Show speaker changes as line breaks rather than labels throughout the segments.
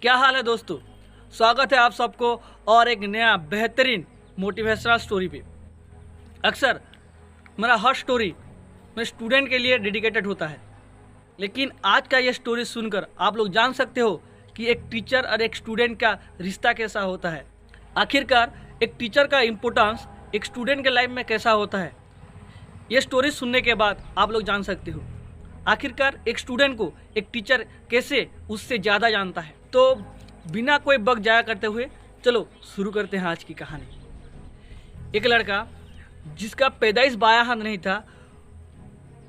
क्या हाल है दोस्तों। स्वागत है आप सबको और एक नया बेहतरीन मोटिवेशनल स्टोरी पे। अक्सर मेरा हर स्टोरी मेरे स्टूडेंट के लिए डेडिकेटेड होता है, लेकिन आज का ये स्टोरी सुनकर आप लोग जान सकते हो कि एक टीचर और एक स्टूडेंट का रिश्ता कैसा होता है। आखिरकार एक टीचर का इम्पोर्टेंस एक स्टूडेंट के लाइफ में कैसा होता है, ये स्टोरी सुनने के बाद आप लोग जान सकते हो। आखिरकार एक स्टूडेंट को एक टीचर कैसे उससे ज़्यादा जानता है। तो बिना कोई वक्त जाया करते हुए चलो शुरू करते हैं आज की कहानी। एक लड़का जिसका पैदाइश बायां हाथ नहीं था,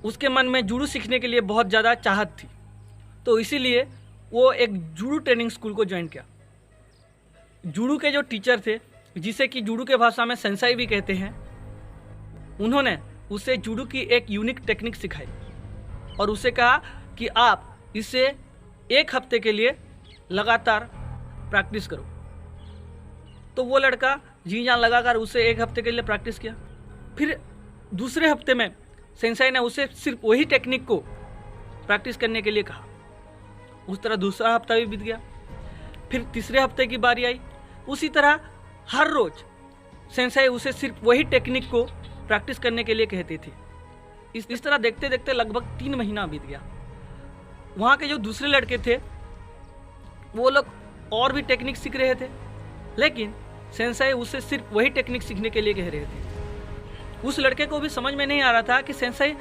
उसके मन में जूडो सीखने के लिए बहुत ज़्यादा चाहत थी, तो इसीलिए वो एक जूडो ट्रेनिंग स्कूल को ज्वाइन किया। जूडो के जो टीचर थे, जिसे कि जूडो के भाषा में सेंसाई भी कहते हैं, उन्होंने उसे जूडो की एक यूनिक टेक्निक सिखाई और उसे कहा कि आप इसे एक हफ्ते के लिए लगातार प्रैक्टिस करो। तो वो लड़का जी जान लगाकर उसे एक हफ्ते के लिए प्रैक्टिस किया। फिर दूसरे हफ्ते में सेंसाई ने उसे सिर्फ वही टेक्निक को प्रैक्टिस करने के लिए कहा। उस तरह दूसरा हफ्ता भी बीत गया। फिर तीसरे हफ्ते की बारी आई। उसी तरह हर रोज सेंसाई उसे सिर्फ वही टेक्निक को प्रैक्टिस करने के लिए कहते थे। इस तरह देखते देखते लगभग 3 महीना बीत गया। वहाँ के जो दूसरे लड़के थे वो लोग और भी टेक्निक सीख रहे थे, लेकिन सेंसाई उसे सिर्फ वही टेक्निक सीखने के लिए कह रहे थे। उस लड़के को भी समझ में नहीं आ रहा था कि सेंसाई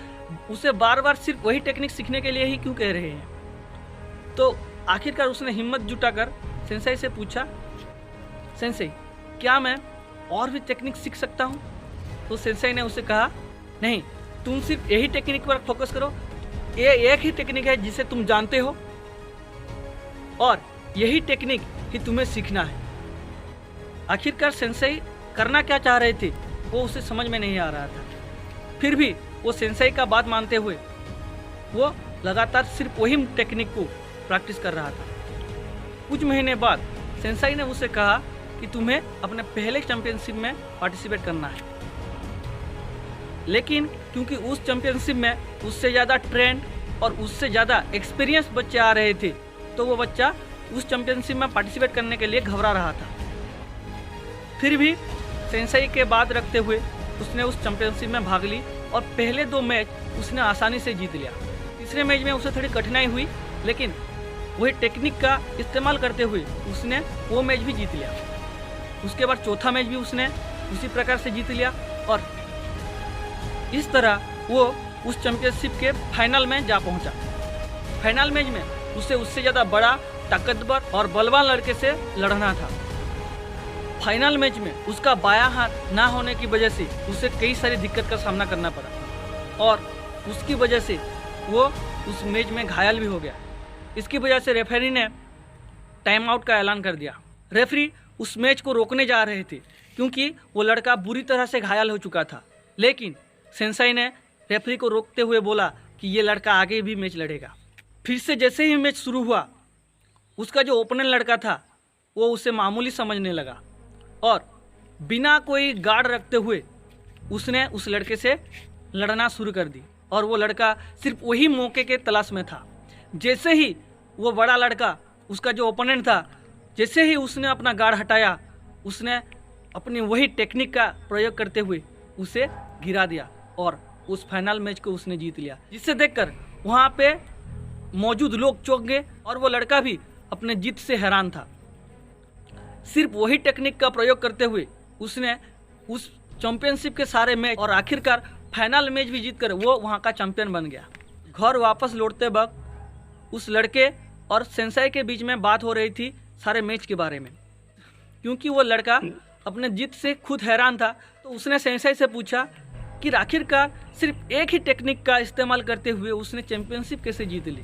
उसे बार बार सिर्फ वही टेक्निक सीखने के लिए ही क्यों कह रहे हैं। तो आखिरकार उसने हिम्मत जुटाकर सेंसाई से पूछा, सेंसाई क्या मैं और भी टेक्निक सीख सकता हूँ? तो सेंसाई ने उसे कहा, नहीं, तुम सिर्फ यही टेक्निक पर फोकस करो। ये एक ही टेक्निक है जिसे तुम जानते हो और यही टेक्निक ही तुम्हें सीखना है। आखिरकार सेंसाई करना क्या चाह रहे थे वो उसे समझ में नहीं आ रहा था। फिर भी वो सेंसाई का बात मानते हुए वो लगातार सिर्फ वही टेक्निक को प्रैक्टिस कर रहा था। कुछ महीने बाद सेंसाई ने उसे कहा कि तुम्हें अपने पहले चैंपियनशिप में पार्टिसिपेट करना है, लेकिन क्योंकि उस चैंपियनशिप में उससे ज़्यादा ट्रेंड और उससे ज़्यादा एक्सपीरियंस बच्चे आ रहे थे, तो वो बच्चा उस चैंपियनशिप में पार्टिसिपेट करने के लिए घबरा रहा था। फिर भी सेंसाई के बात रखते हुए उसने उस चैंपियनशिप में भाग ली और पहले 2 मैच उसने आसानी से जीत लिया। तीसरे मैच में उसे थोड़ी कठिनाई हुई, लेकिन वही टेक्निक का इस्तेमाल करते हुए उसने वो मैच भी जीत लिया। उसके बाद चौथा मैच भी उसने उसी प्रकार से जीत लिया और इस तरह वो उस चैंपियनशिप के फाइनल में जा पहुंचा। फाइनल मैच में उसे उससे ज़्यादा बड़ा, ताकतवर और बलवान लड़के से लड़ना था। फाइनल मैच में उसका बायां हाथ ना होने की वजह से उसे कई सारी दिक्कत का सामना करना पड़ा और उसकी वजह से वो उस मैच में घायल भी हो गया। इसकी वजह से रेफरी ने टाइम आउट का ऐलान कर दिया। रेफरी उस मैच को रोकने जा रहे थे क्योंकि वो लड़का बुरी तरह से घायल हो चुका था, लेकिन सेंसाई ने रेफरी को रोकते हुए बोला कि ये लड़का आगे भी मैच लड़ेगा। फिर से जैसे ही मैच शुरू हुआ, उसका जो ओपोनेंट लड़का था वो उसे मामूली समझने लगा और बिना कोई गार्ड रखते हुए उसने उस लड़के से लड़ना शुरू कर दी और वो लड़का सिर्फ वही मौके के तलाश में था। जैसे ही वो बड़ा लड़का, उसका जो ओपोनेंट था, जैसे ही उसने अपना गार्ड हटाया, उसने अपनी वही टेक्निक का प्रयोग करते हुए उसे गिरा दिया और उस फाइनल मैच को उसने जीत लिया। जिसे देखकर वहाँ पे मौजूद लोग चौंक गए और वो लड़का भी अपने जीत से हैरान था। सिर्फ वही टेक्निक का प्रयोग करते हुए उसने उस चैंपियनशिप के सारे मैच और आखिरकार फाइनल मैच भी जीतकर वो वहाँ का चैंपियन बन गया। घर वापस लौटते वक्त उस लड़के और सेंसाई के बीच में बात हो रही थी सारे मैच के बारे में। क्योंकि वो लड़का अपने जीत से खुद हैरान था, तो उसने सेंसाई से पूछा कि आखिरकार सिर्फ एक ही टेक्निक का इस्तेमाल करते हुए उसने चैंपियनशिप कैसे जीत ली।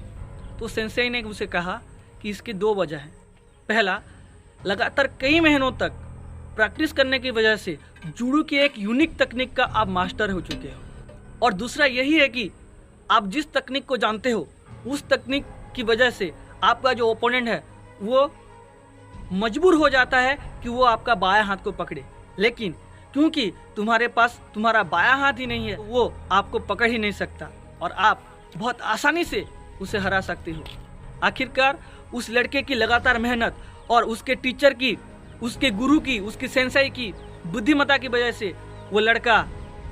तो सेंसाई ने उसे कहा कि इसकी 2 वजह हैं। पहला, लगातार कई महीनों तक प्रैक्टिस करने की वजह से जूडो की एक यूनिक तकनीक का आप मास्टर हो चुके हो, और दूसरा यही है कि आप जिस तकनीक को जानते हो उस तकनीक की वजह से आपका जो ओपोनेंट है वो मजबूर हो जाता है कि वो आपका बायां हाथ को पकड़े, लेकिन क्योंकि तुम्हारे पास तुम्हारा बायां हाथ ही नहीं है, वो आपको पकड़ ही नहीं सकता और आप बहुत आसानी से उसे हरा सकते हो। आखिरकार उस लड़के की लगातार मेहनत और उसके टीचर की, उसके गुरु की, उसकी सेंसाई की बुद्धिमत्ता की वजह से वो लड़का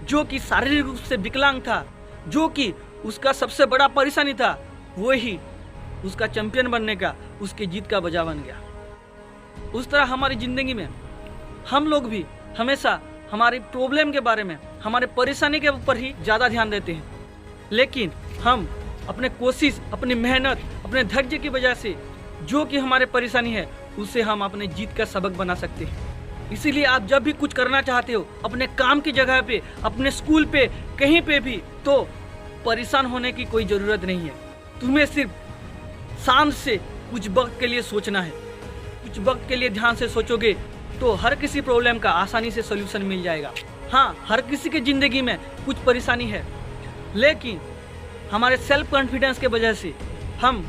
जो कि शारीरिक रूप से विकलांग था, जो कि उसका सबसे बड़ा परेशानी था, वो ही उसका चैंपियन बनने का, उसकी जीत का वजह बन गया। उस तरह हमारी ज़िंदगी में हम लोग भी हमेशा हमारी प्रॉब्लम के बारे में, हमारे परेशानी के ऊपर ही ज़्यादा ध्यान देते हैं, लेकिन हम अपने कोशिश, अपनी मेहनत, अपने धैर्य की वजह से जो कि हमारे परेशानी है उसे हम अपने जीत का सबक बना सकते हैं। इसीलिए आप जब भी कुछ करना चाहते हो, अपने काम की जगह पे, अपने स्कूल पे, कहीं पे भी, तो परेशान होने की कोई ज़रूरत नहीं है। तुम्हें सिर्फ शांत से कुछ वक्त के लिए सोचना है। कुछ वक्त के लिए ध्यान से सोचोगे तो हर किसी प्रॉब्लम का आसानी से सॉल्यूशन मिल जाएगा। हाँ, हर किसी की ज़िंदगी में कुछ परेशानी है, लेकिन हमारे सेल्फ कॉन्फिडेंस के वजह से हम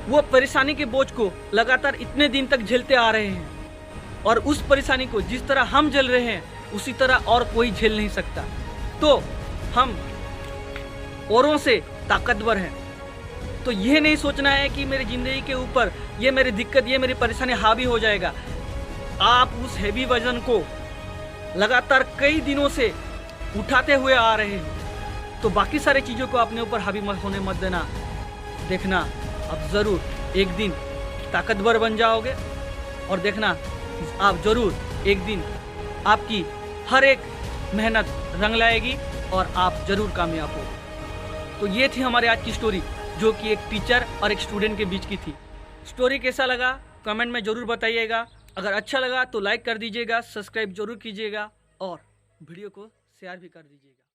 वो परेशानी के बोझ को लगातार इतने दिन तक झेलते आ रहे हैं, और उस परेशानी को जिस तरह हम झेल रहे हैं उसी तरह और कोई झेल नहीं सकता। तो हम औरों से ताकतवर हैं। तो यह नहीं सोचना है कि मेरी ज़िंदगी के ऊपर ये मेरी दिक्कत, ये मेरी परेशानी हावी हो जाएगा। आप उस हैवी वजन को लगातार कई दिनों से उठाते हुए आ रहे हो, तो बाकी सारी चीज़ों को अपने ऊपर हावी होने मत देना। देखना आप ज़रूर एक दिन ताकतवर बन जाओगे, और देखना आप ज़रूर एक दिन आपकी हर एक मेहनत रंग लाएगी और आप ज़रूर कामयाब हो। तो ये थी हमारे आज की स्टोरी, जो कि एक टीचर और एक स्टूडेंट के बीच की थी। स्टोरी कैसा लगा कमेंट में ज़रूर बताइएगा। अगर अच्छा लगा तो लाइक कर दीजिएगा, सब्सक्राइब जरूर कीजिएगा और वीडियो को शेयर भी कर दीजिएगा।